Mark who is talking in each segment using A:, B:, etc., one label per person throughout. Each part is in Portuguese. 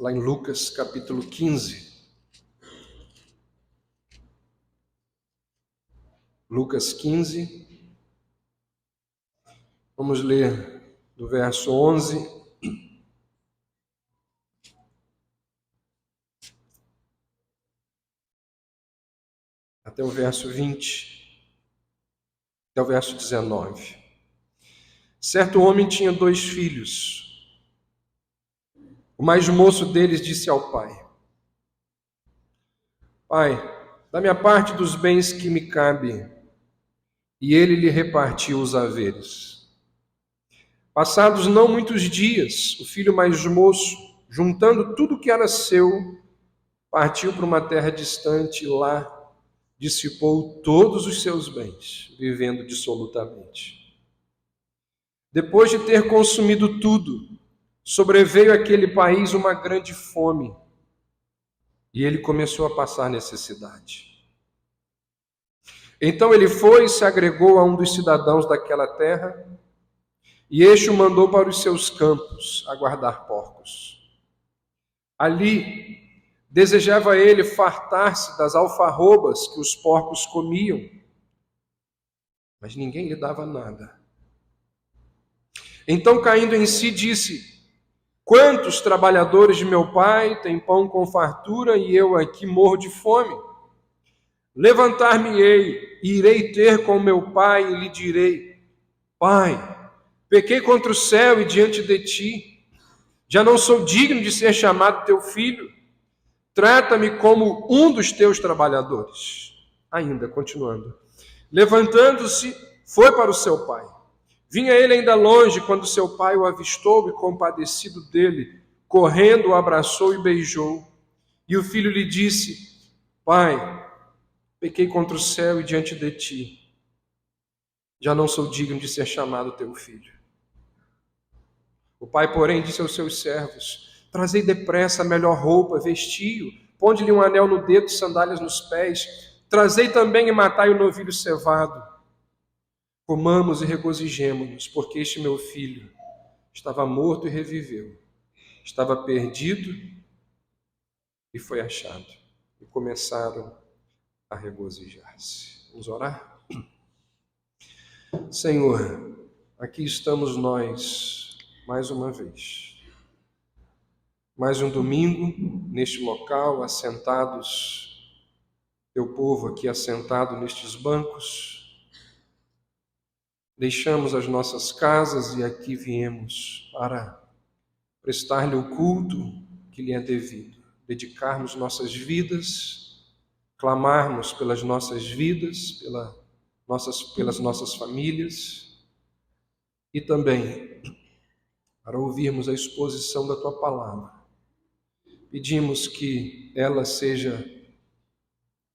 A: lá em Lucas capítulo 15. Lucas 15, vamos ler do verso 11 até o verso 20, até o verso 19. Certo homem tinha 2 filhos. O mais moço deles disse ao pai: Pai, dá-me a parte dos bens que me cabe. E ele lhe repartiu os haveres. Passados não muitos dias, o filho mais moço, juntando tudo que era seu, partiu para uma terra distante e lá dissipou todos os seus bens, vivendo dissolutamente. Depois de ter consumido tudo, sobreveio àquele país uma grande fome, e ele começou a passar necessidade. Então ele foi e se agregou a um dos cidadãos daquela terra, e este o mandou para os seus campos a guardar porcos. Ali desejava ele fartar-se das alfarrobas que os porcos comiam, mas ninguém lhe dava nada. Então, caindo em si, disse: Quantos trabalhadores de meu pai têm pão com fartura e eu aqui morro de fome? Levantar-me-ei e irei ter com meu pai e lhe direi: Pai, pequei contra o céu e diante de ti. Já não sou digno de ser chamado teu filho. Trata-me como um dos teus trabalhadores. Ainda, continuando. Levantando-se, foi para o seu pai. Vinha ele ainda longe quando seu pai o avistou e, compadecido dele, correndo, o abraçou e beijou. E o filho lhe disse: Pai, pequei contra o céu e diante de ti. Já não sou digno de ser chamado teu filho. O pai, porém, disse aos seus servos: Trazei depressa a melhor roupa, vestiu, ponde-lhe um anel no dedo, sandálias nos pés. Trazei também e matai o novilho cevado. Comamos e regozijemo-nos, porque este meu filho estava morto e reviveu. Estava perdido e foi achado. E começaram a regozijar-se. Vamos orar? Senhor, aqui estamos nós mais uma vez. Mais um domingo neste local, assentados, teu povo aqui assentado nestes bancos. Deixamos as nossas casas e aqui viemos para prestar-lhe o culto que lhe é devido, dedicarmos nossas vidas, clamarmos pelas nossas vidas, pelas nossas famílias e também para ouvirmos a exposição da tua palavra. Pedimos que ela seja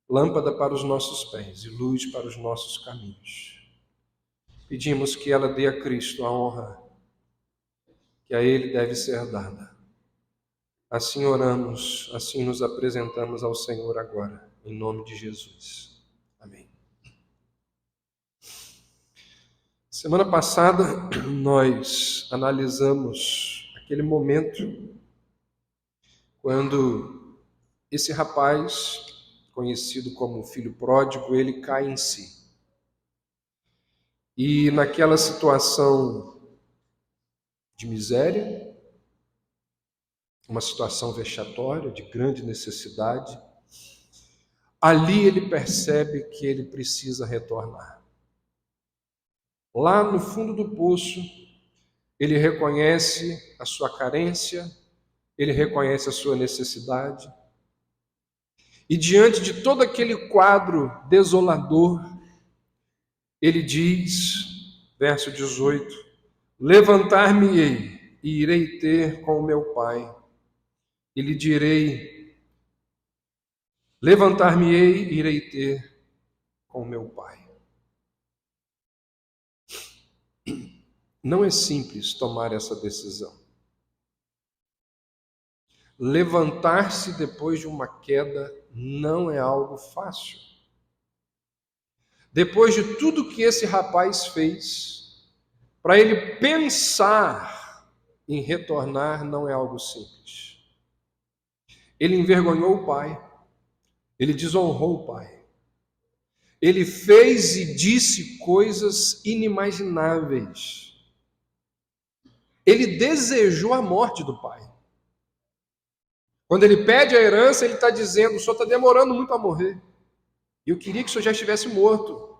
A: lâmpada para os nossos pés e luz para os nossos caminhos. Pedimos que ela dê a Cristo a honra que a Ele deve ser dada. Assim oramos, assim nos apresentamos ao Senhor agora, em nome de Jesus. Amém. Semana passada nós analisamos aquele momento quando esse rapaz, conhecido como filho pródigo, ele cai em si. E naquela situação de miséria, uma situação vexatória, de grande necessidade, ali ele percebe que ele precisa retornar. Lá no fundo do poço, ele reconhece a sua carência, ele reconhece a sua necessidade. E diante de todo aquele quadro desolador, ele diz, verso 18, levantar-me-ei e irei ter com o meu pai. E lhe direi, levantar-me-ei e irei ter com o meu pai. Não é simples tomar essa decisão. Levantar-se depois de uma queda não é algo fácil. Depois de tudo que esse rapaz fez, para ele pensar em retornar não é algo simples. Ele envergonhou o pai, ele desonrou o pai. Ele fez e disse coisas inimagináveis. Ele desejou a morte do pai. Quando ele pede a herança, ele está dizendo: o senhor está demorando muito a morrer. E eu queria que o senhor já estivesse morto,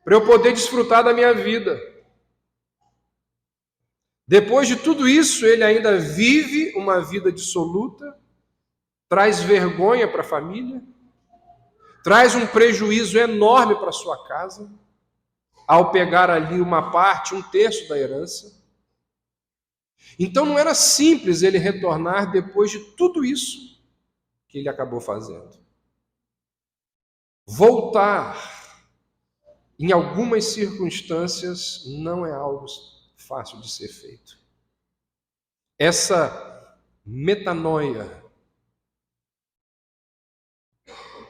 A: para eu poder desfrutar da minha vida. Depois de tudo isso, ele ainda vive uma vida dissoluta, traz vergonha para a família, traz um prejuízo enorme para a sua casa, ao pegar ali uma parte, 1/3 da herança. Então não era simples ele retornar depois de tudo isso que ele acabou fazendo. Voltar, em algumas circunstâncias, não é algo fácil de ser feito. Essa metanoia,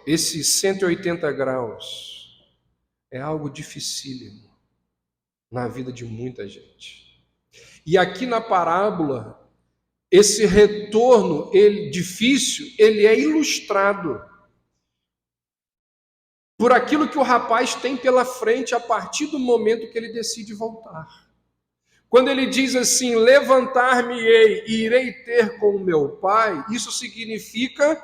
A: esse 180 graus, é algo dificílimo na vida de muita gente. E aqui na parábola, esse retorno difícil, ele é ilustrado por aquilo que o rapaz tem pela frente a partir do momento que ele decide voltar. Quando ele diz assim: levantar-me-ei e irei ter com o meu pai, isso significa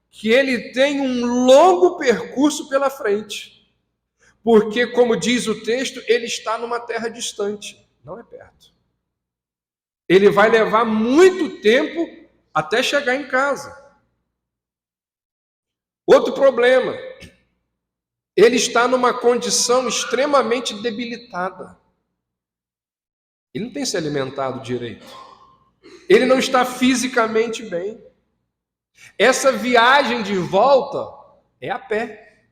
A: que ele tem um longo percurso pela frente. Porque, como diz o texto, ele está numa terra distante, não é perto. Ele vai levar muito tempo até chegar em casa. Outro problema, ele está numa condição extremamente debilitada. Ele não tem se alimentado direito. Ele não está fisicamente bem. Essa viagem de volta é a pé.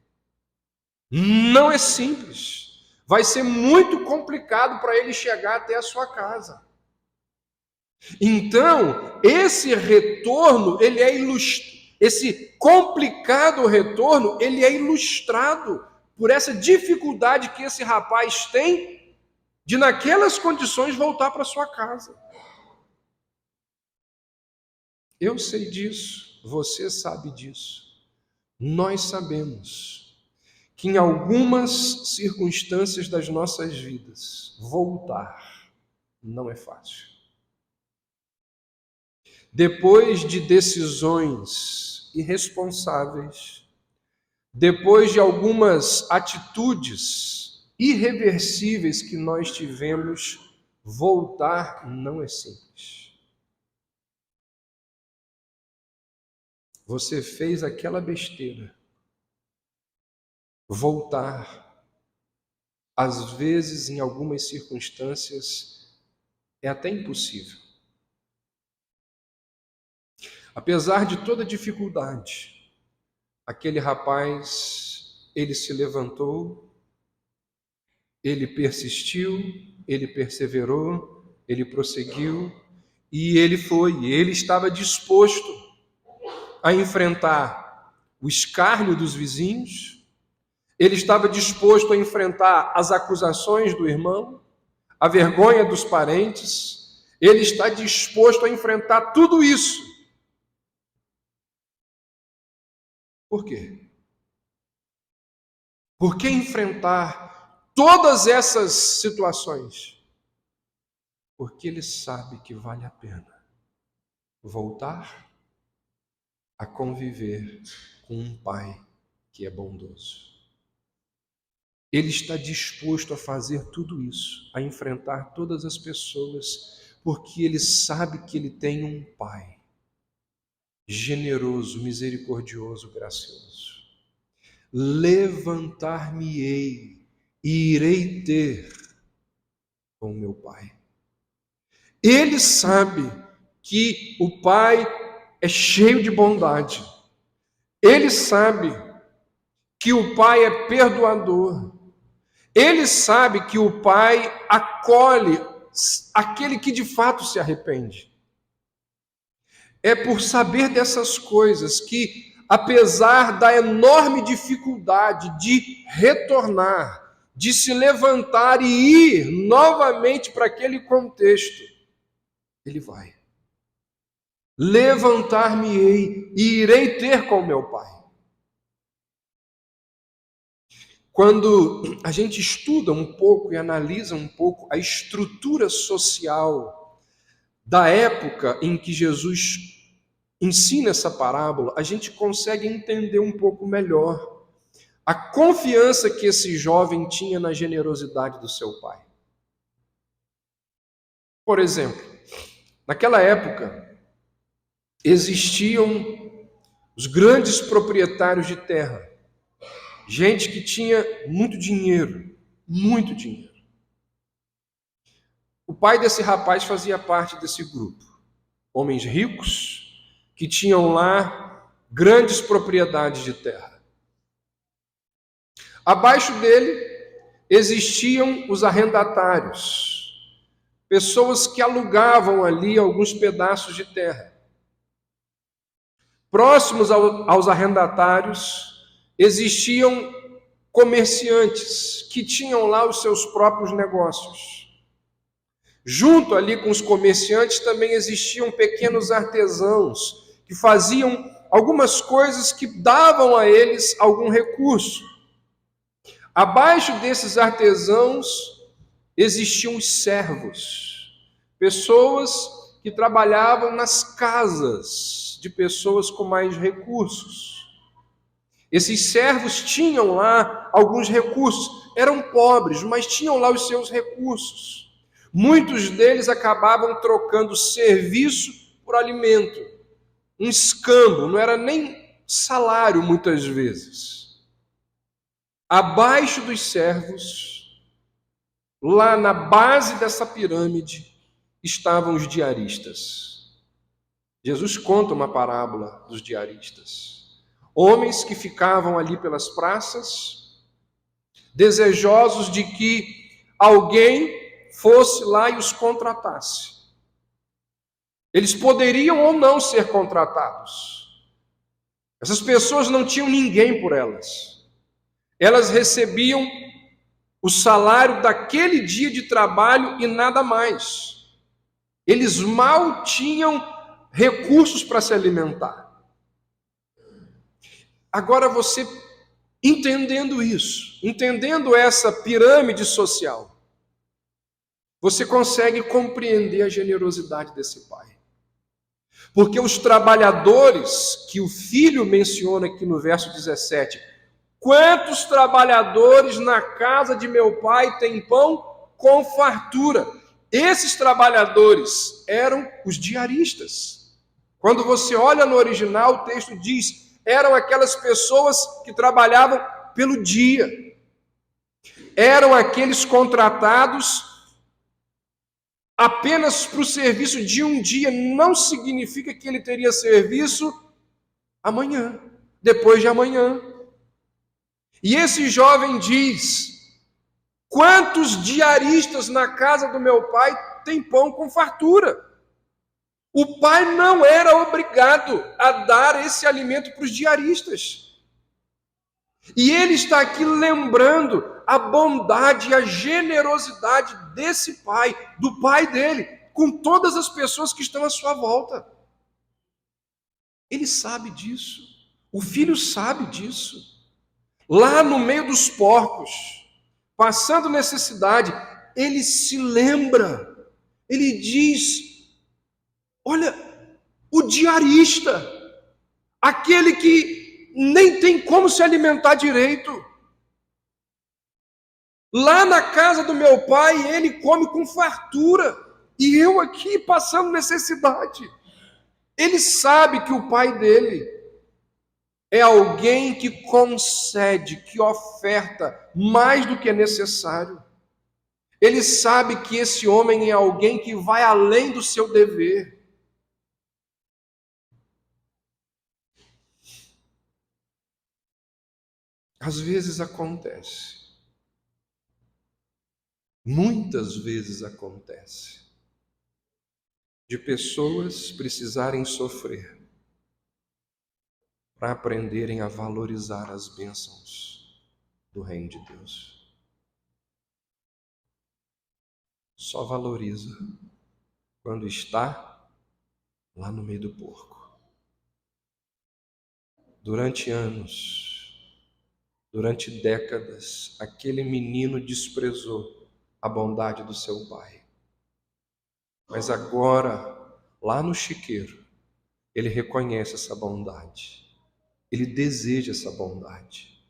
A: Não é simples. Vai ser muito complicado para ele chegar até a sua casa. Então, esse retorno, esse complicado retorno, ele é ilustrado por essa dificuldade que esse rapaz tem de, naquelas condições, voltar para sua casa. Eu sei disso, você sabe disso. Nós sabemos que em algumas circunstâncias das nossas vidas, voltar não é fácil. Depois de decisões irresponsáveis, depois de algumas atitudes irreversíveis que nós tivemos, voltar não é simples. Você fez aquela besteira. Voltar, às vezes, em algumas circunstâncias, é até impossível. Apesar de toda dificuldade, aquele rapaz, ele se levantou, ele persistiu, ele perseverou, ele prosseguiu, e ele estava disposto a enfrentar o escárnio dos vizinhos, ele estava disposto a enfrentar as acusações do irmão, a vergonha dos parentes, ele está disposto a enfrentar tudo isso. Por quê? Por que enfrentar todas essas situações? Porque ele sabe que vale a pena voltar a conviver com um pai que é bondoso. Ele está disposto a fazer tudo isso, a enfrentar todas as pessoas, porque ele sabe que ele tem um pai generoso, misericordioso, gracioso. Levantar-me-ei e irei ter com meu pai. Ele sabe que o pai é cheio de bondade. Ele sabe que o pai é perdoador. Ele sabe que o pai acolhe aquele que de fato se arrepende. É por saber dessas coisas que, apesar da enorme dificuldade de retornar, de se levantar e ir novamente para aquele contexto, ele vai. levantar-me-ei e irei ter com meu pai. Quando a gente estuda um pouco e analisa um pouco a estrutura social da época em que Jesus ensina essa parábola, a gente consegue entender um pouco melhor a confiança que esse jovem tinha na generosidade do seu pai. Por exemplo, naquela época existiam os grandes proprietários de terra, gente que tinha muito dinheiro, muito dinheiro. O pai desse rapaz fazia parte desse grupo. Homens ricos que tinham lá grandes propriedades de terra. Abaixo dele existiam os arrendatários, pessoas que alugavam ali alguns pedaços de terra. Próximos aos arrendatários existiam comerciantes que tinham lá os seus próprios negócios. Junto ali com os comerciantes também existiam pequenos artesãos que faziam algumas coisas que davam a eles algum recurso. Abaixo desses artesãos existiam os servos, pessoas que trabalhavam nas casas de pessoas com mais recursos. Esses servos tinham lá alguns recursos, eram pobres, mas tinham lá os seus recursos. Muitos deles acabavam trocando serviço por alimento, um escambo, não era nem salário muitas vezes. Abaixo dos servos, lá na base dessa pirâmide, estavam os diaristas. Jesus conta uma parábola dos diaristas. Homens que ficavam ali pelas praças, desejosos de que alguém fosse lá e os contratasse. Eles poderiam ou não ser contratados. Essas pessoas não tinham ninguém por elas. Elas recebiam o salário daquele dia de trabalho e nada mais. Eles mal tinham recursos para se alimentar. Agora você, entendendo isso, entendendo essa pirâmide social, você consegue compreender a generosidade desse pai. Porque os trabalhadores que o filho menciona aqui no verso 17, quantos trabalhadores na casa de meu pai têm pão com fartura? Esses trabalhadores eram os diaristas. Quando você olha no original, o texto diz, eram aquelas pessoas que trabalhavam pelo dia. Eram aqueles contratados apenas para o serviço de um dia. Não significa que ele teria serviço amanhã, depois de amanhã. E esse jovem diz, quantos diaristas na casa do meu pai têm pão com fartura? O pai não era obrigado a dar esse alimento para os diaristas. E ele está aqui lembrando a bondade e a generosidade desse pai, do pai dele, com todas as pessoas que estão à sua volta. Ele sabe disso. O filho sabe disso. Lá no meio dos porcos, passando necessidade, ele se lembra. Ele diz, olha, o diarista, aquele que nem tem como se alimentar direito. Lá na casa do meu pai, ele come com fartura. E eu aqui passando necessidade. Ele sabe que o pai dele é alguém que concede, que oferta mais do que é necessário. Ele sabe que esse homem é alguém que vai além do seu dever. Às vezes acontece, muitas vezes acontece, de pessoas precisarem sofrer para aprenderem a valorizar as bênçãos do reino de Deus. Só valoriza quando está lá no meio do porco. Durante anos, durante décadas, aquele menino desprezou a bondade do seu pai. Mas agora, lá no chiqueiro, ele reconhece essa bondade. Ele deseja essa bondade.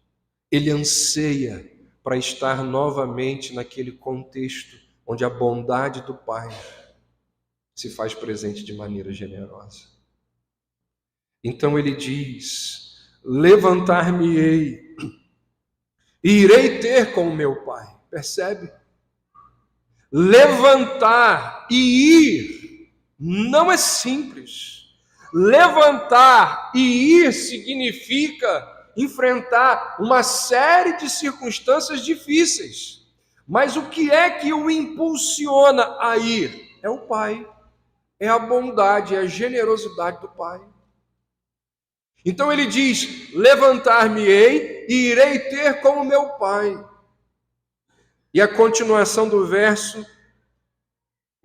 A: Ele anseia para estar novamente naquele contexto onde a bondade do pai se faz presente de maneira generosa. Então ele diz: levantar-me-ei e irei ter com o meu pai. Percebe? Levantar e ir não é simples. Levantar e ir significa enfrentar uma série de circunstâncias difíceis. Mas o que é que o impulsiona a ir? É o pai. É a bondade, é a generosidade do pai. Então ele diz: levantar-me-ei e irei ter com o meu pai. E a continuação do verso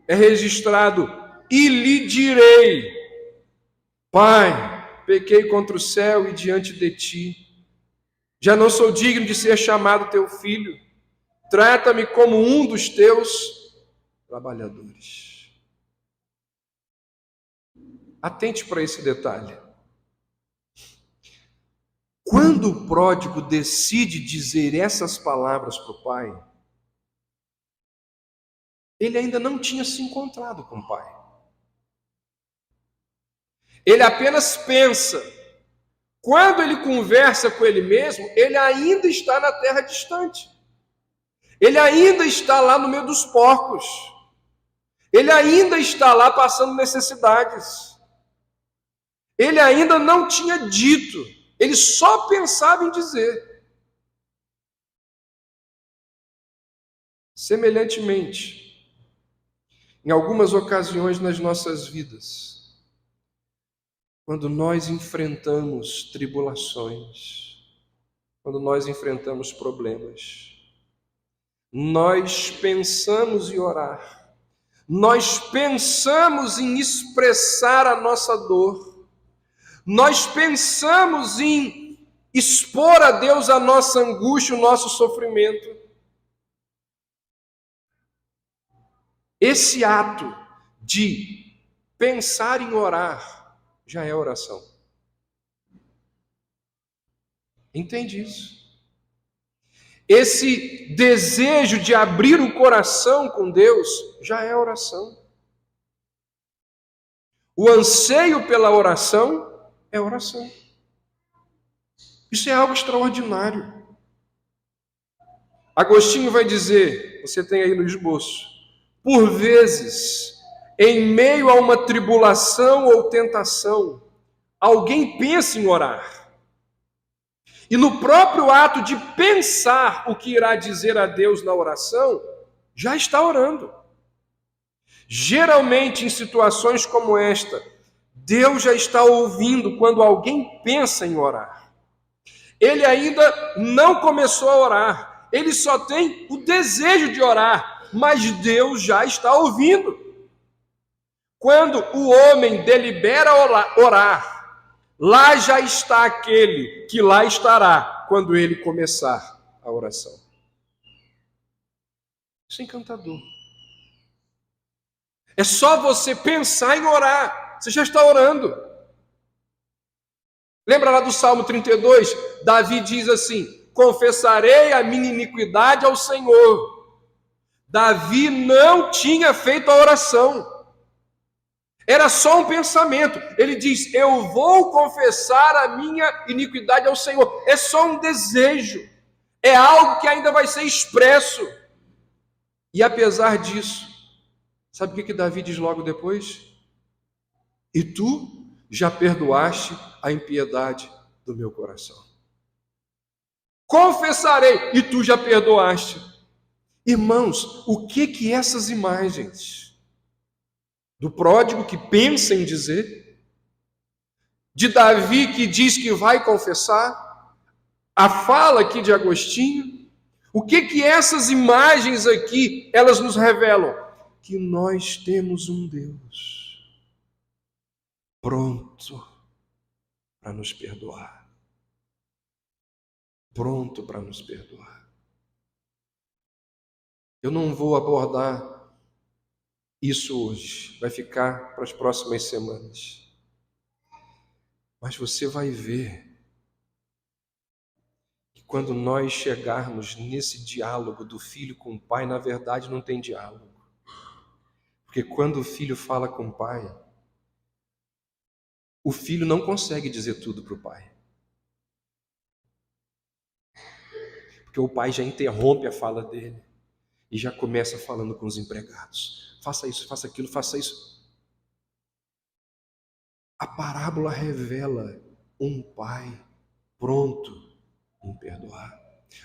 A: é registrado: e lhe direi, Pai, pequei contra o céu e diante de ti, já não sou digno de ser chamado teu filho, trata-me como um dos teus trabalhadores. Atente para esse detalhe. Quando o pródigo decide dizer essas palavras para o pai, ele ainda não tinha se encontrado com o pai. Ele apenas pensa. Quando ele conversa com ele mesmo, ele ainda está na terra distante. Ele ainda está lá no meio dos porcos. Ele ainda está lá passando necessidades. Ele ainda não tinha dito. Ele só pensava em dizer. Semelhantemente, em algumas ocasiões nas nossas vidas, quando nós enfrentamos tribulações, quando nós enfrentamos problemas, nós pensamos em orar, nós pensamos em expressar a nossa dor, nós pensamos em expor a Deus a nossa angústia, o nosso sofrimento. Esse ato de pensar em orar já é oração. Entende isso? Esse desejo de abrir o coração com Deus já é oração. O anseio pela oração é oração. Isso é algo extraordinário. Agostinho vai dizer, você tem aí no esboço, por vezes, em meio a uma tribulação ou tentação, alguém pensa em orar. E no próprio ato de pensar o que irá dizer a Deus na oração, já está orando. Geralmente, em situações como esta, Deus já está ouvindo quando alguém pensa em orar. Ele ainda não começou a orar, ele só tem o desejo de orar, mas Deus já está ouvindo. Quando o homem delibera orar, lá já está aquele que lá estará quando ele começar a oração. Isso é encantador. É só você pensar em orar, você já está orando. Lembra lá do Salmo 32? Davi diz assim: confessarei a minha iniquidade ao Senhor. Davi não tinha feito a oração. Era só um pensamento. Ele diz: eu vou confessar a minha iniquidade ao Senhor. É só um desejo. É algo que ainda vai ser expresso. E apesar disso, sabe o que Davi diz logo depois? E tu já perdoaste a impiedade do meu coração. Confessarei, e tu já perdoaste. Irmãos, o que essas imagens do pródigo que pensa em dizer, de Davi que diz que vai confessar, a fala aqui de Agostinho, o que essas imagens aqui, elas nos revelam? Que nós temos um Deus pronto para nos perdoar. Pronto para nos perdoar. Eu não vou abordar isso hoje, vai ficar para as próximas semanas. Mas você vai ver que quando nós chegarmos nesse diálogo do filho com o pai, na verdade não tem diálogo. Porque quando o filho fala com o pai, o filho não consegue dizer tudo para o pai. Porque o pai já interrompe a fala dele e já começa falando com os empregados. Faça isso, faça aquilo, faça isso. A parábola revela um pai pronto em perdoar.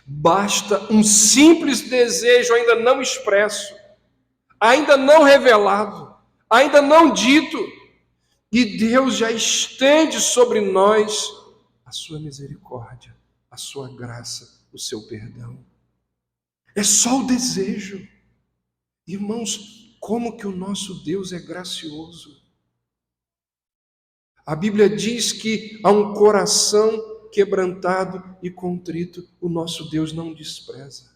A: Basta um simples desejo ainda não expresso, ainda não revelado, ainda não dito, e Deus já estende sobre nós a sua misericórdia, a sua graça, o seu perdão. É só o desejo. Irmãos, como que o nosso Deus é gracioso. A Bíblia diz que há um coração quebrantado e contrito, o nosso Deus não despreza.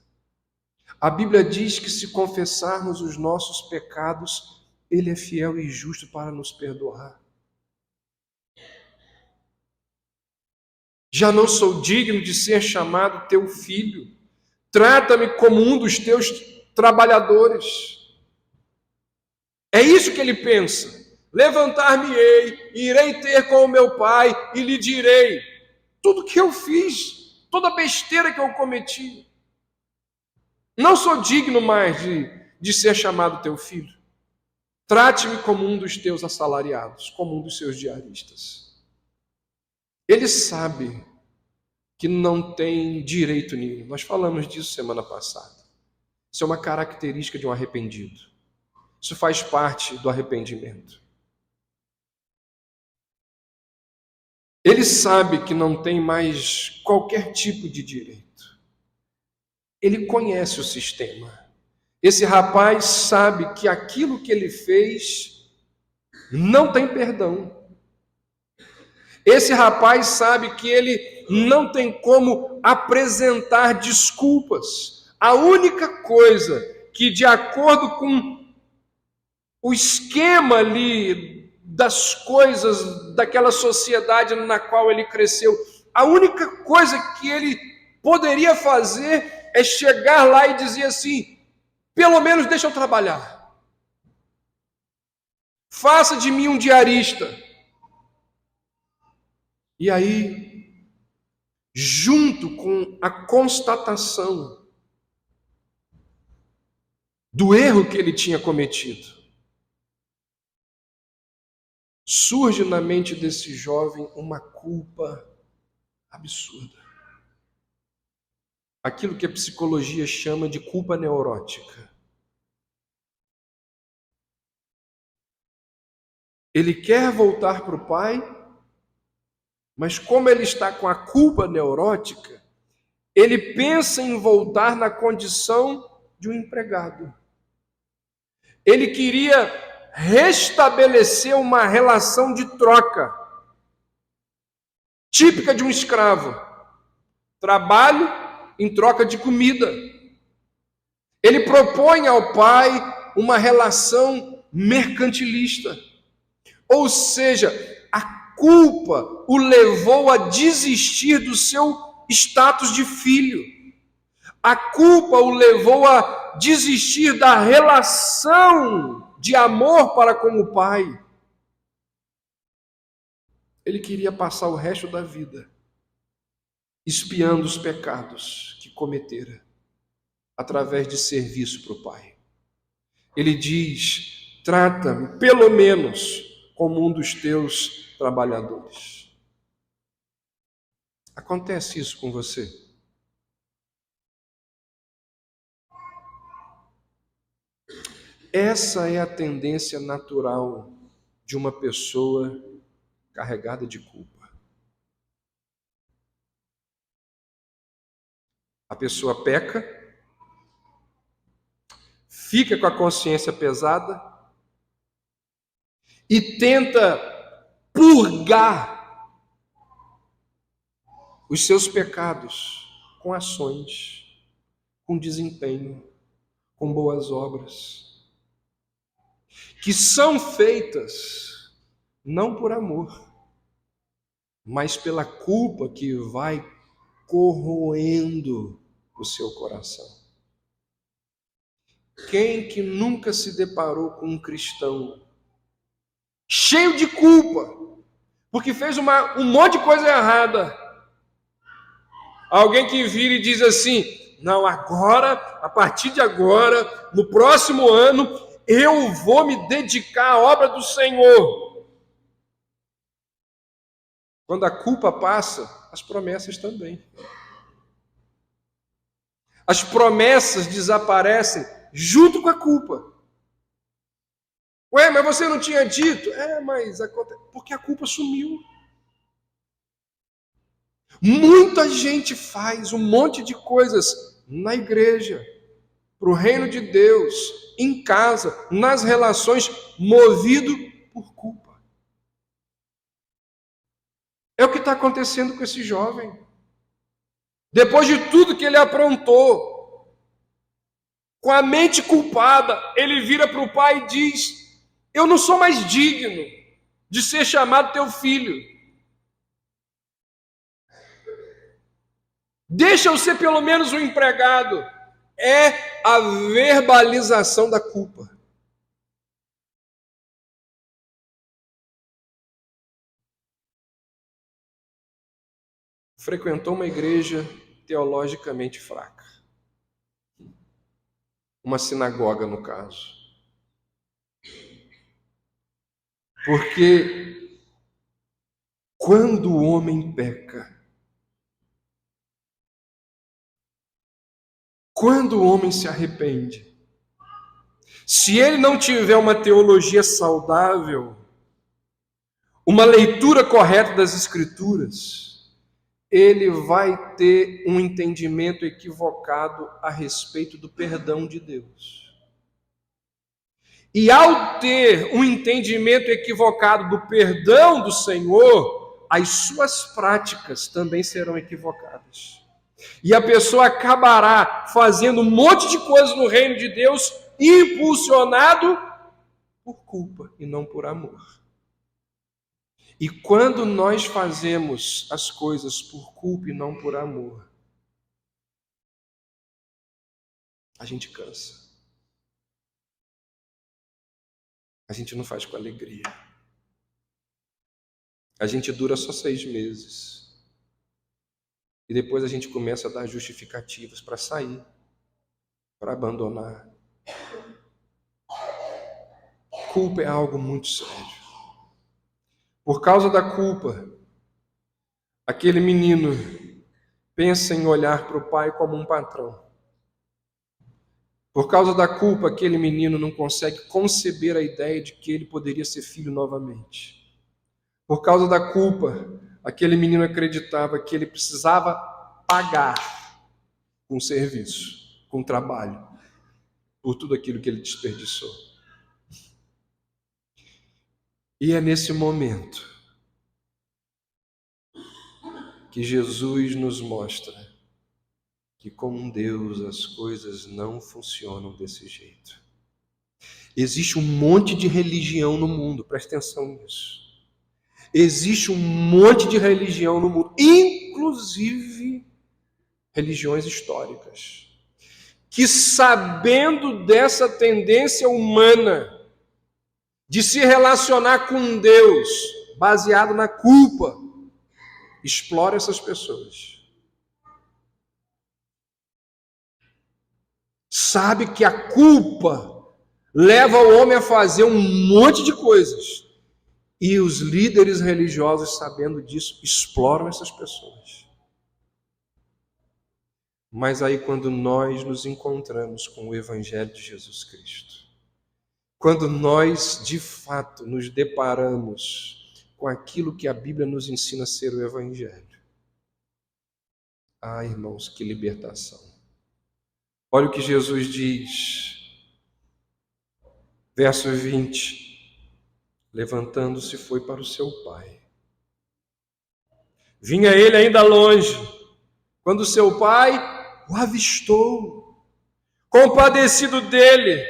A: A Bíblia diz que se confessarmos os nossos pecados, Ele é fiel e justo para nos perdoar. Já não sou digno de ser chamado teu filho. Trata-me como um dos teus trabalhadores. É isso que ele pensa. Levantar-me-ei, irei ter com o meu pai e lhe direi tudo que eu fiz, toda besteira que eu cometi. Não sou digno mais de ser chamado teu filho. Trate-me como um dos teus assalariados, como um dos seus diaristas. Ele sabe que não tem direito nenhum. Nós falamos disso semana passada. Isso é uma característica de um arrependido. Isso faz parte do arrependimento. Ele sabe que não tem mais qualquer tipo de direito. Ele conhece o sistema. Esse rapaz sabe que aquilo que ele fez não tem perdão. Esse rapaz sabe que ele não tem como apresentar desculpas. A única coisa que, de acordo com o esquema ali das coisas daquela sociedade na qual ele cresceu, a única coisa que ele poderia fazer é chegar lá e dizer assim: pelo menos deixa eu trabalhar. Faça de mim um diarista. E aí, junto com a constatação do erro que ele tinha cometido, surge na mente desse jovem uma culpa absurda. Aquilo que a psicologia chama de culpa neurótica. Ele quer voltar para o pai, mas como ele está com a culpa neurótica, ele pensa em voltar na condição de um empregado. Ele queria restabelecer uma relação de troca, típica de um escravo. Trabalho em troca de comida. Ele propõe ao pai uma relação mercantilista. Ou seja, a culpa o levou a desistir do seu status de filho. A culpa o levou a desistir da relação de amor para com o pai. Ele queria passar o resto da vida expiando os pecados que cometera através de serviço para o pai. Ele diz: trata-me pelo menos como um dos teus trabalhadores. Acontece isso com você? Essa é a tendência natural de uma pessoa carregada de culpa. A pessoa peca, fica com a consciência pesada e tenta purgar os seus pecados com ações, com desempenho, com boas obras, que são feitas não por amor, mas pela culpa que vai corroendo o seu coração. Quem que nunca se deparou com um cristão cheio de culpa, porque fez um monte de coisa errada? Alguém que vira e diz assim: não, agora, a partir de agora, no próximo ano, eu vou me dedicar à obra do Senhor. Quando a culpa passa, as promessas também. As promessas desaparecem junto com a culpa. Ué, mas você não tinha dito? Mas acontece, porque a culpa sumiu. Muita gente faz um monte de coisas na igreja, para o reino de Deus, em casa, nas relações, movido por culpa. É o que está acontecendo com esse jovem. Depois de tudo que ele aprontou, com a mente culpada, ele vira para o pai e diz: eu não sou mais digno de ser chamado teu filho. Deixa eu ser pelo menos um empregado. É a verbalização da culpa. Frequentou uma igreja teologicamente fraca. Uma sinagoga, no caso. Porque quando o homem peca, quando o homem se arrepende, se ele não tiver uma teologia saudável, uma leitura correta das Escrituras, ele vai ter um entendimento equivocado a respeito do perdão de Deus. E ao ter um entendimento equivocado do perdão do Senhor, as suas práticas também serão equivocadas. E a pessoa acabará fazendo um monte de coisas no reino de Deus, impulsionado por culpa e não por amor. E quando nós fazemos as coisas por culpa e não por amor, a gente cansa. A gente não faz com alegria. A gente dura só 6 meses. E depois a gente começa a dar justificativas para sair, para abandonar. Culpa é algo muito sério. Por causa da culpa, aquele menino pensa em olhar para o pai como um patrão. Por causa da culpa, aquele menino não consegue conceber a ideia de que ele poderia ser filho novamente. Por causa da culpa, aquele menino acreditava que ele precisava pagar com serviço, com trabalho, por tudo aquilo que ele desperdiçou. E é nesse momento que Jesus nos mostra que com Deus as coisas não funcionam desse jeito. Existe um monte de religião no mundo, presta atenção nisso. Existe um monte de religião no mundo, inclusive religiões históricas, que sabendo dessa tendência humana de se relacionar com Deus baseado na culpa, explora essas pessoas. Sabe que a culpa leva o homem a fazer um monte de coisas. E os líderes religiosos, sabendo disso, exploram essas pessoas. Mas aí, quando nós nos encontramos com o Evangelho de Jesus Cristo, quando nós, de fato, nos deparamos com aquilo que a Bíblia nos ensina a ser o Evangelho, irmãos, que libertação! Olha o que Jesus diz, verso 20. Levantando-se, foi para o seu pai. Vinha ele ainda longe, quando seu pai o avistou, compadecido dele,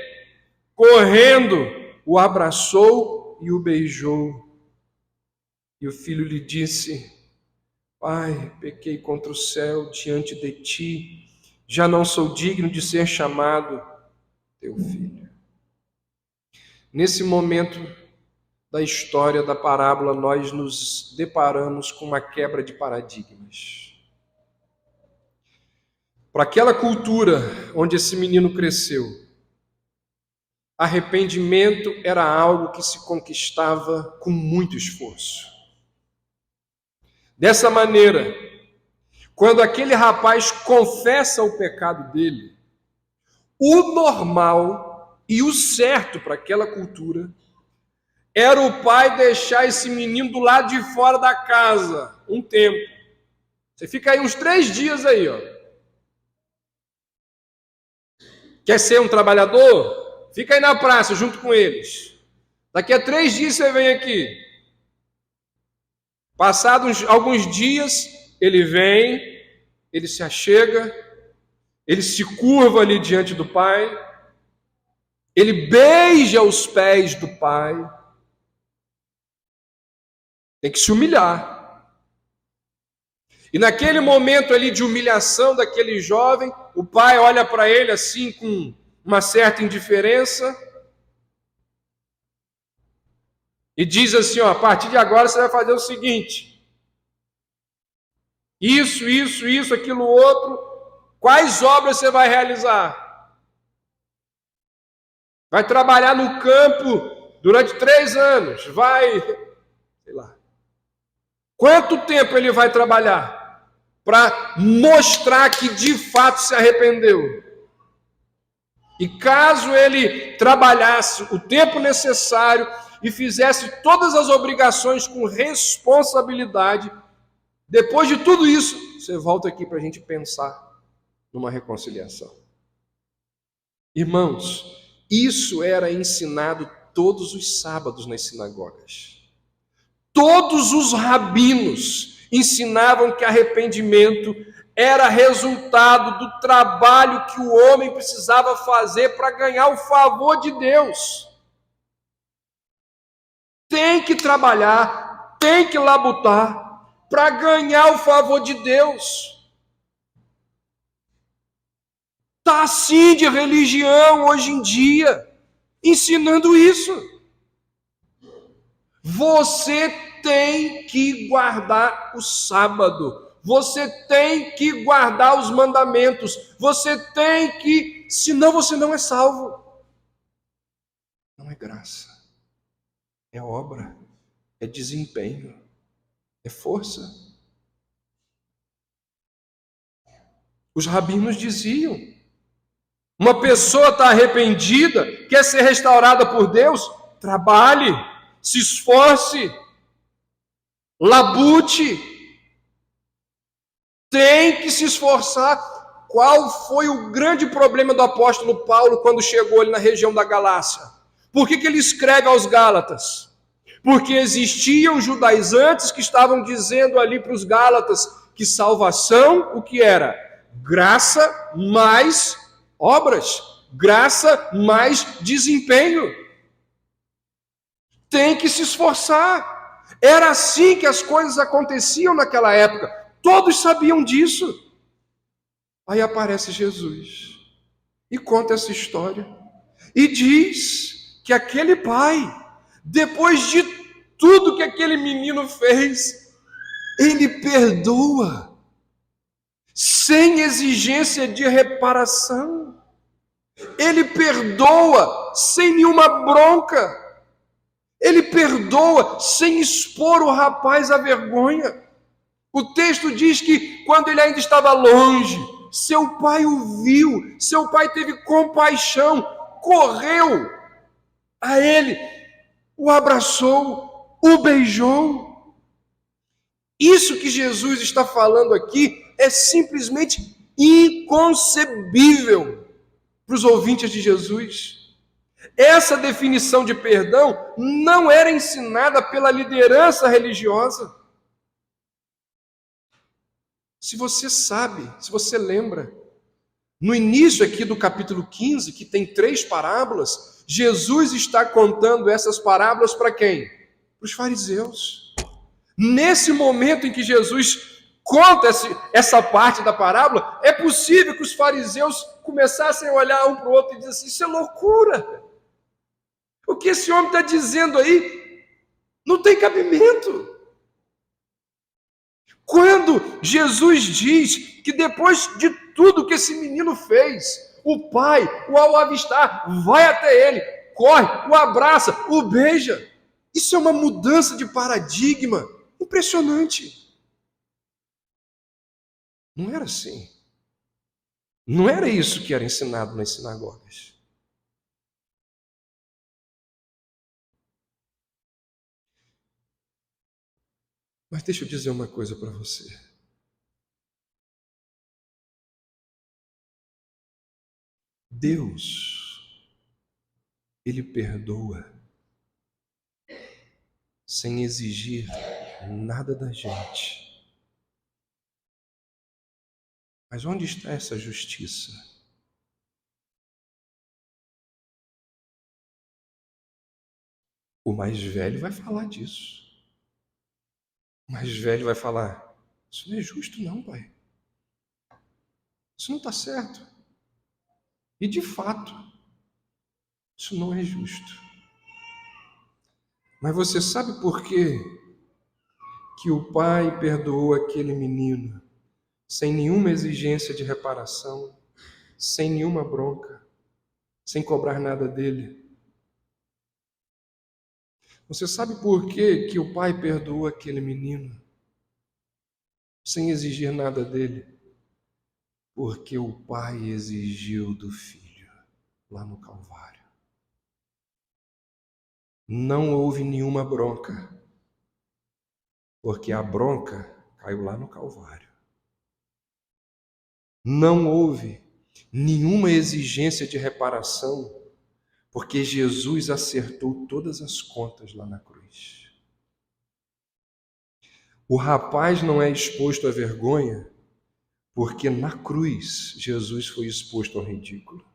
A: correndo, o abraçou e o beijou. E o filho lhe disse: Pai, pequei contra o céu diante de ti, já não sou digno de ser chamado teu filho. Nesse momento da história da parábola, nós nos deparamos com uma quebra de paradigmas. Para aquela cultura onde esse menino cresceu, arrependimento era algo que se conquistava com muito esforço. Dessa maneira, quando aquele rapaz confessa o pecado dele, o normal e o certo para aquela cultura era o pai deixar esse menino do lado de fora da casa um tempo. Você fica aí uns 3 dias aí, ó. Quer ser um trabalhador? Fica aí na praça junto com eles. Daqui a 3 dias você vem aqui. Passados alguns dias, ele vem, ele se achega, ele se curva ali diante do pai, ele beija os pés do pai. Tem que se humilhar. E naquele momento ali de humilhação daquele jovem, o pai olha para ele assim com uma certa indiferença e diz assim, ó, a partir de agora você vai fazer o seguinte: isso, aquilo outro, quais obras você vai realizar? Vai trabalhar no campo durante 3 anos, vai, sei lá. Quanto tempo ele vai trabalhar para mostrar que de fato se arrependeu? E caso ele trabalhasse o tempo necessário e fizesse todas as obrigações com responsabilidade, depois de tudo isso, você volta aqui para a gente pensar numa reconciliação. Irmãos, isso era ensinado todos os sábados nas sinagogas. Todos os rabinos ensinavam que arrependimento era resultado do trabalho que o homem precisava fazer para ganhar o favor de Deus. Tem que trabalhar, tem que labutar para ganhar o favor de Deus. Está assim de religião hoje em dia, ensinando isso. Você tem que guardar o sábado. Você tem que guardar os mandamentos. Você tem que, senão você não é salvo. Não é graça. É obra. É desempenho. É força. Os rabinos diziam: uma pessoa está arrependida, quer ser restaurada por Deus, trabalhe, se esforce, labute, tem que se esforçar. Qual foi o grande problema do apóstolo Paulo quando chegou ali na região da Galácia? Por que ele escreve aos Gálatas? Porque existiam judaizantes que estavam dizendo ali para os Gálatas que salvação, o que era? Graça mais obras, graça mais desempenho. Tem que se esforçar. Era assim que as coisas aconteciam naquela época. Todos sabiam disso. Aí aparece Jesus e conta essa história. E diz que aquele pai, depois de tudo que aquele menino fez, ele perdoa, sem exigência de reparação. Ele perdoa sem nenhuma bronca. Ele perdoa sem expor o rapaz à vergonha. O texto diz que quando ele ainda estava longe, seu pai o viu, seu pai teve compaixão, correu a ele, o abraçou, o beijou. Isso que Jesus está falando aqui é simplesmente inconcebível para os ouvintes de Jesus. Essa definição de perdão não era ensinada pela liderança religiosa. Se você sabe, se você lembra, no início aqui do capítulo 15, que tem 3 parábolas, Jesus está contando essas parábolas para quem? Para os fariseus. Nesse momento em que Jesus conta essa parte da parábola, é possível que os fariseus começassem a olhar um para o outro e dizer assim: isso é loucura. O que esse homem está dizendo aí não tem cabimento. Quando Jesus diz que depois de tudo que esse menino fez, o pai, ao avistar, vai até ele, corre, o abraça, o beija. Isso é uma mudança de paradigma impressionante. Não era assim. Não era isso que era ensinado nas sinagogas. Mas deixa eu dizer uma coisa para você. Deus, Ele perdoa sem exigir nada da gente. Mas onde está essa justiça? O mais velho vai falar disso. O mais velho vai falar: isso não é justo não, pai. Isso não está certo. E de fato, isso não é justo. Mas você sabe por quê que o pai perdoou aquele menino sem nenhuma exigência de reparação, sem nenhuma bronca, sem cobrar nada dele? Você sabe por quê que o pai perdoou aquele menino sem exigir nada dele? Porque o pai exigiu do filho lá no Calvário. Não houve nenhuma bronca, porque a bronca caiu lá no Calvário. Não houve nenhuma exigência de reparação, porque Jesus acertou todas as contas lá na cruz. O rapaz não é exposto à vergonha, porque na cruz Jesus foi exposto ao ridículo.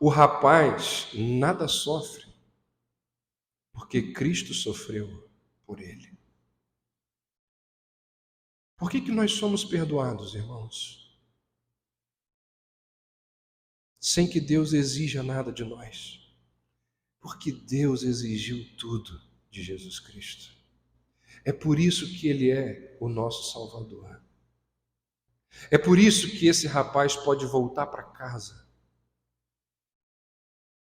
A: O rapaz nada sofre, porque Cristo sofreu por ele. Por que nós somos perdoados, irmãos? Sem que Deus exija nada de nós. Porque Deus exigiu tudo de Jesus Cristo. É por isso que Ele é o nosso Salvador. É por isso que esse rapaz pode voltar para casa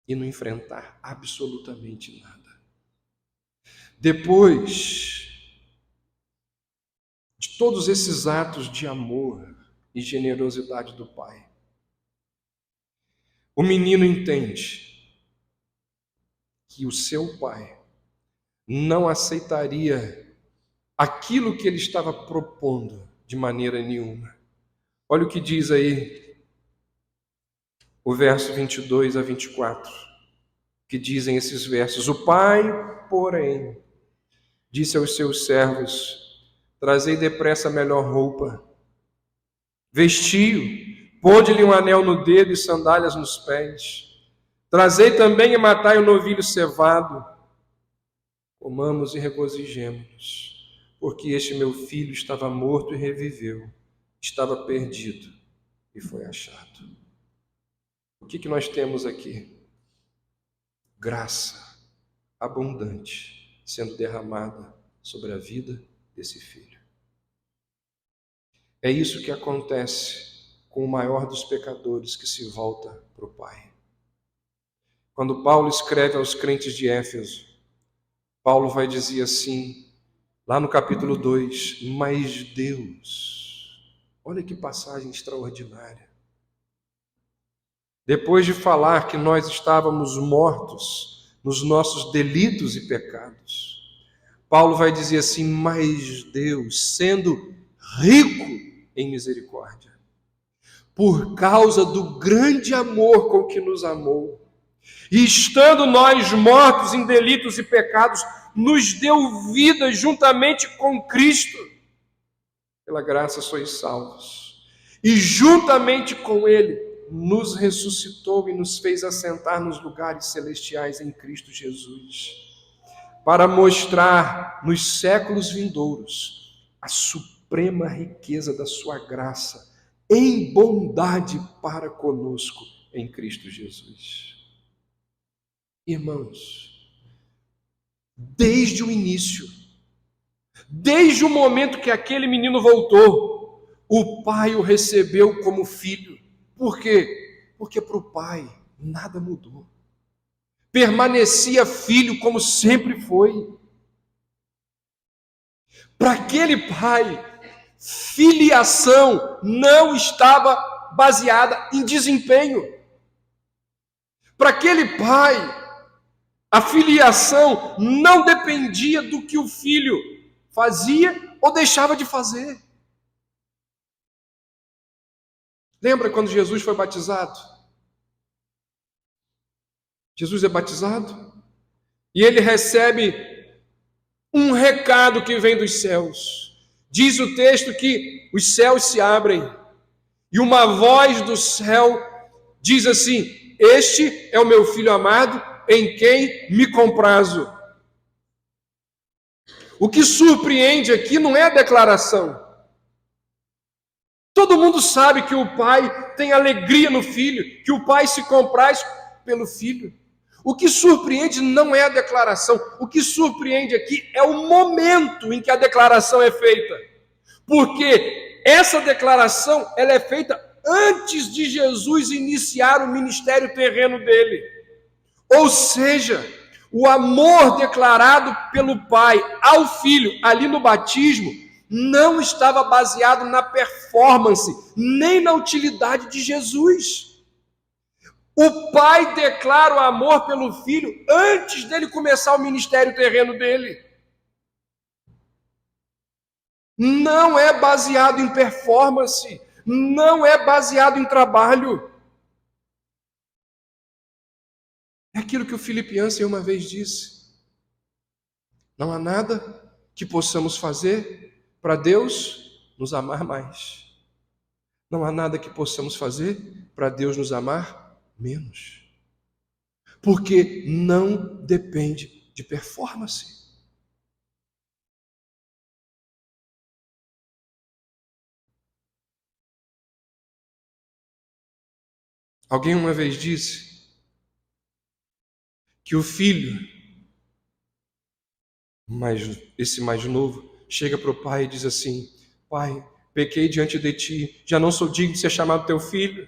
A: e não enfrentar absolutamente nada. Depois de todos esses atos de amor e generosidade do pai, o menino entende que o seu pai não aceitaria aquilo que ele estava propondo de maneira nenhuma. Olha o que diz aí o verso 22 a 24, que dizem esses versos: o pai, porém, disse aos seus servos: trazei depressa a melhor roupa, vestiu, pôde-lhe um anel no dedo e sandálias nos pés. Trazei também e matai o novilho cevado. Comamos e regozijemo-nos, porque este meu filho estava morto e reviveu, estava perdido e foi achado. O que nós temos aqui? Graça abundante sendo derramada sobre a vida desse filho. É isso que acontece com o maior dos pecadores que se volta para o Pai. Quando Paulo escreve aos crentes de Éfeso, Paulo vai dizer assim, lá no capítulo 2, mas Deus, olha que passagem extraordinária. Depois de falar que nós estávamos mortos nos nossos delitos e pecados, Paulo vai dizer assim, mas Deus, sendo rico em misericórdia, por causa do grande amor com que nos amou, e estando nós mortos em delitos e pecados, nos deu vida juntamente com Cristo. pela graça sois salvos. E juntamente com ele nos ressuscitou e nos fez assentar nos lugares celestiais em Cristo Jesus, para mostrar nos séculos vindouros a suprema riqueza da sua graça em bondade para conosco em Cristo Jesus. Irmãos, desde o início, desde o momento que aquele menino voltou, o pai o recebeu como filho. Por quê? Porque para o pai nada mudou. Permanecia filho como sempre foi. Para aquele pai, filiação não estava baseada em desempenho. Para aquele pai, a filiação não dependia do que o filho fazia ou deixava de fazer. Lembra quando Jesus foi batizado? Jesus é batizado e ele recebe um recado que vem dos céus. Diz o texto que os céus se abrem e uma voz do céu diz assim: este é o meu filho amado, em quem me comprazo. O que surpreende aqui não é a declaração. Todo mundo sabe que o pai tem alegria no filho, que o pai se compraz pelo filho. O que surpreende não é a declaração, o que surpreende aqui é o momento em que a declaração é feita. Porque essa declaração ela é feita antes de Jesus iniciar o ministério terreno dele. Ou seja, o amor declarado pelo pai ao filho ali no batismo não estava baseado na performance, nem na utilidade de Jesus. O pai declara o amor pelo filho antes dele começar o ministério terreno dele. Não é baseado em performance, não é baseado em trabalho. É aquilo que o Philip Yancey uma vez disse: não há nada que possamos fazer para Deus nos amar mais. Não há nada que possamos fazer para Deus nos amar menos. Porque não depende de performance. Alguém uma vez disse que o filho, esse mais novo, chega para o pai e diz assim: pai, pequei diante de ti, já não sou digno de ser chamado teu filho,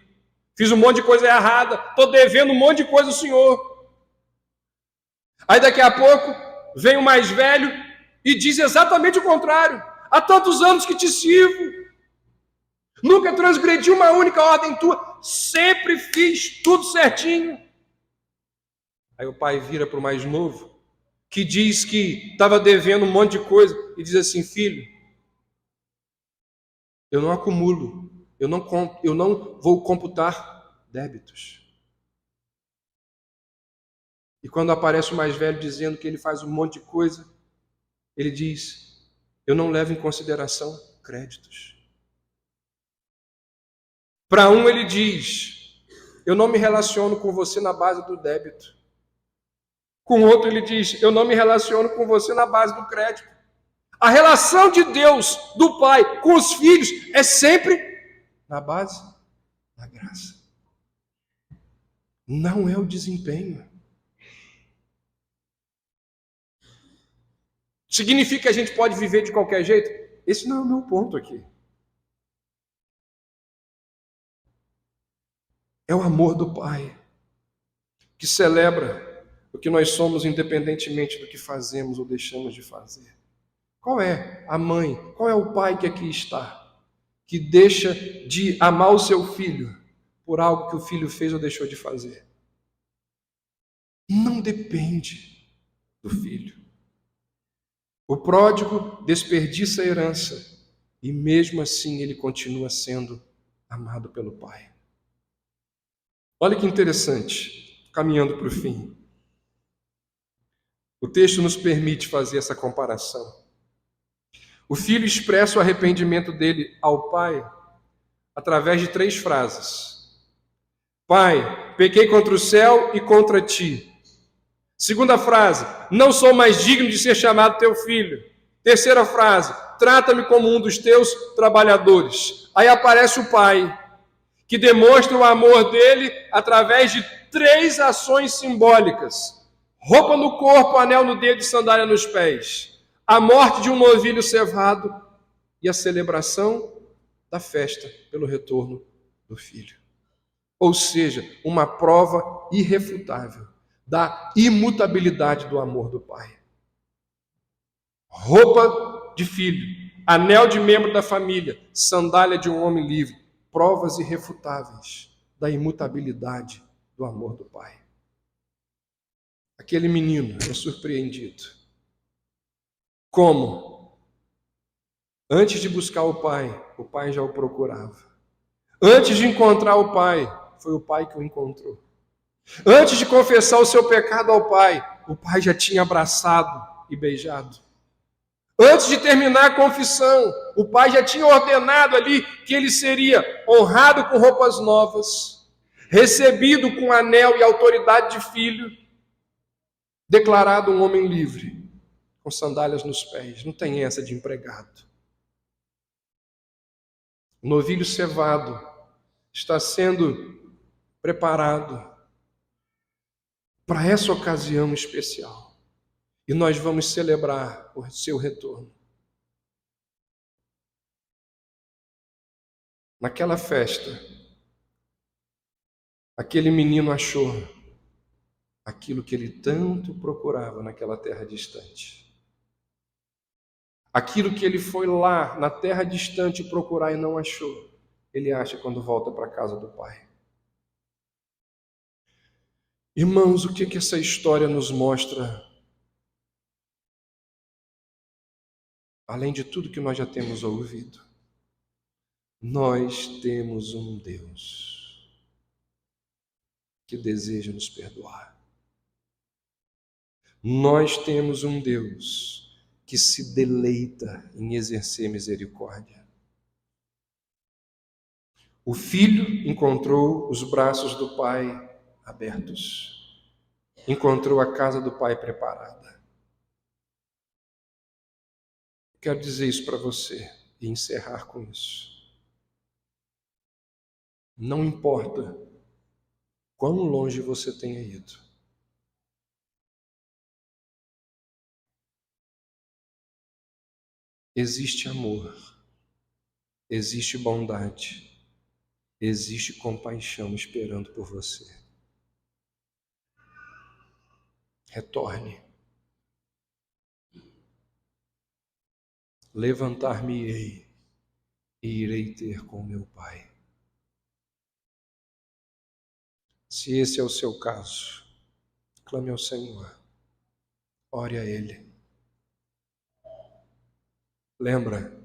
A: fiz um monte de coisa errada, estou devendo um monte de coisa ao Senhor. Aí daqui a pouco vem o mais velho e diz exatamente o contrário: há tantos anos que te sirvo, nunca transgredi uma única ordem tua, sempre fiz tudo certinho. Aí o pai vira para o mais novo, que diz que estava devendo um monte de coisa, e diz assim: filho, eu não acumulo, eu não vou computar débitos. E quando aparece o mais velho dizendo que ele faz um monte de coisa, ele diz: eu não levo em consideração créditos. Para um ele diz: eu não me relaciono com você na base do débito. Com outro ele diz: eu não me relaciono com você na base do crédito. A relação de Deus, do Pai, com os filhos é sempre na base da graça. Não é o desempenho. Significa que a gente pode viver de qualquer jeito? Esse não é o meu ponto aqui. É o amor do Pai, que celebra o que nós somos independentemente do que fazemos ou deixamos de fazer. Qual é a mãe, qual é o pai que aqui está, que deixa de amar o seu filho por algo que o filho fez ou deixou de fazer? Não depende do filho. O pródigo desperdiça a herança e mesmo assim ele continua sendo amado pelo pai. Olha que interessante, caminhando para o fim. O texto nos permite fazer essa comparação. O filho expressa o arrependimento dele ao pai através de 3 frases. Pai, pequei contra o céu e contra ti. Segunda frase, não sou mais digno de ser chamado teu filho. Terceira frase, trata-me como um dos teus trabalhadores. Aí aparece o pai, que demonstra o amor dele através de 3 ações simbólicas. Roupa no corpo, anel no dedo e sandália nos pés. A morte de um novilho cevado e a celebração da festa pelo retorno do filho. Ou seja, uma prova irrefutável da imutabilidade do amor do pai. Roupa de filho, anel de membro da família, sandália de um homem livre, provas irrefutáveis da imutabilidade do amor do pai. Aquele menino é surpreendido. Como? Antes de buscar o pai já o procurava. Antes de encontrar o pai, foi o pai que o encontrou. Antes de confessar o seu pecado ao pai, o pai já tinha abraçado e beijado. Antes de terminar a confissão, o pai já tinha ordenado ali que ele seria honrado com roupas novas, recebido com anel e autoridade de filho, declarado um homem livre, com sandálias nos pés. Não tem essa de empregado. O novilho cevado está sendo preparado para essa ocasião especial. E nós vamos celebrar o seu retorno. Naquela festa, aquele menino achou aquilo que ele tanto procurava naquela terra distante. Aquilo que ele foi lá na terra distante procurar e não achou, ele acha quando volta para a casa do pai. Irmãos, o que essa história nos mostra? Além de tudo que nós já temos ouvido, nós temos um Deus que deseja nos perdoar. Nós temos um Deus que se deleita em exercer misericórdia. O filho encontrou os braços do pai abertos, encontrou a casa do pai preparada. Quero dizer isso para você e encerrar com isso. Não importa quão longe você tenha ido, existe amor, existe bondade, existe compaixão esperando por você. Retorne. Levantar-me-ei e irei ter com meu Pai. Se esse é o seu caso, clame ao Senhor, ore a Ele. Lembra,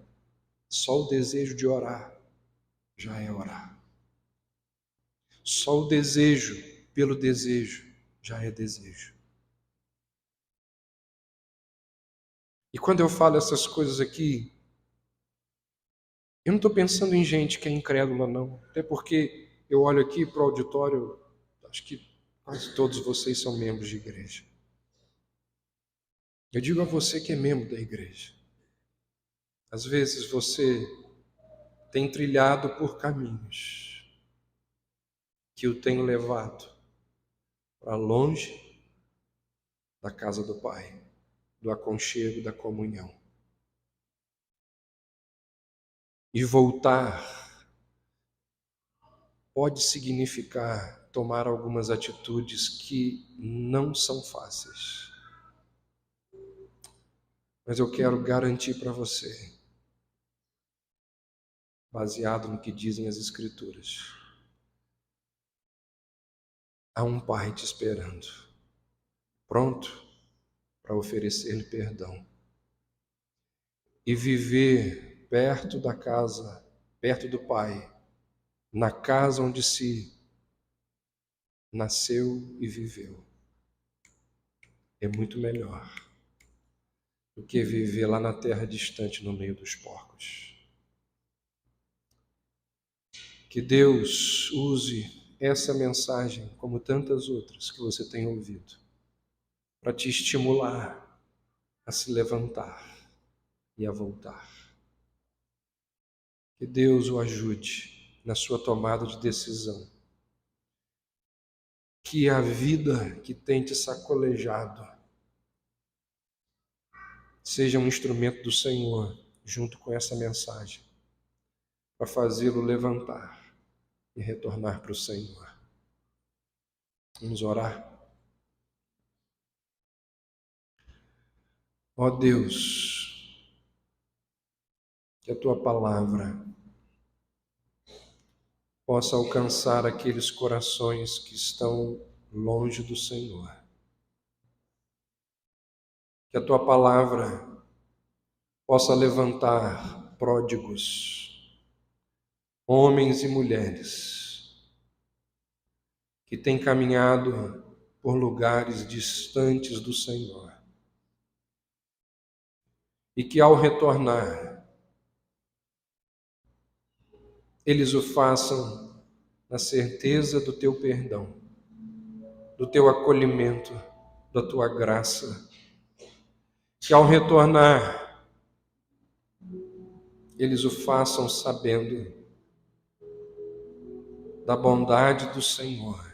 A: só o desejo de orar já é orar. Só o desejo pelo desejo já é desejo. E quando eu falo essas coisas aqui, eu não estou pensando em gente que é incrédula, não. Até porque eu olho aqui para o auditório, acho que quase todos vocês são membros de igreja. Eu digo a você que é membro da igreja. Às vezes você tem trilhado por caminhos que o tem levado para longe da casa do Pai, do aconchego, da comunhão. E voltar pode significar tomar algumas atitudes que não são fáceis. Mas eu quero garantir para você, baseado no que dizem as Escrituras, há um Pai te esperando, pronto para oferecer-lhe perdão. E viver perto da casa, perto do Pai, na casa onde se nasceu e viveu, é muito melhor do que viver lá na terra distante no meio dos porcos. Que Deus use essa mensagem, como tantas outras que você tem ouvido, para te estimular a se levantar e a voltar. Que Deus o ajude na sua tomada de decisão. Que a vida que tem te sacolejado seja um instrumento do Senhor, junto com essa mensagem, para fazê-lo levantar e retornar para o Senhor. Vamos orar? Ó Deus, que a Tua palavra possa alcançar aqueles corações que estão longe do Senhor. Que a Tua palavra possa levantar pródigos, homens e mulheres, que têm caminhado por lugares distantes do Senhor. E que ao retornar, eles o façam na certeza do Teu perdão, do Teu acolhimento, da Tua graça. Que ao retornar, eles o façam sabendo da bondade do Senhor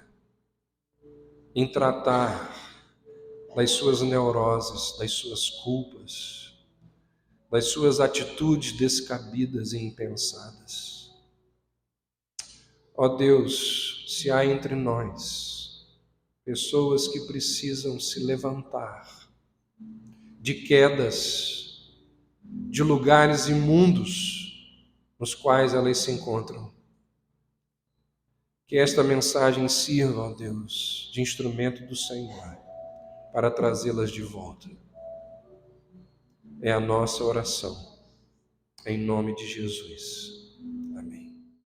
A: em tratar das suas neuroses, das suas culpas, das suas atitudes descabidas e impensadas. Ó Deus, se há entre nós pessoas que precisam se levantar de quedas, de lugares imundos nos quais elas se encontram, que esta mensagem sirva, ó Deus, de instrumento do Senhor para trazê-las de volta. É a nossa oração, em nome de Jesus.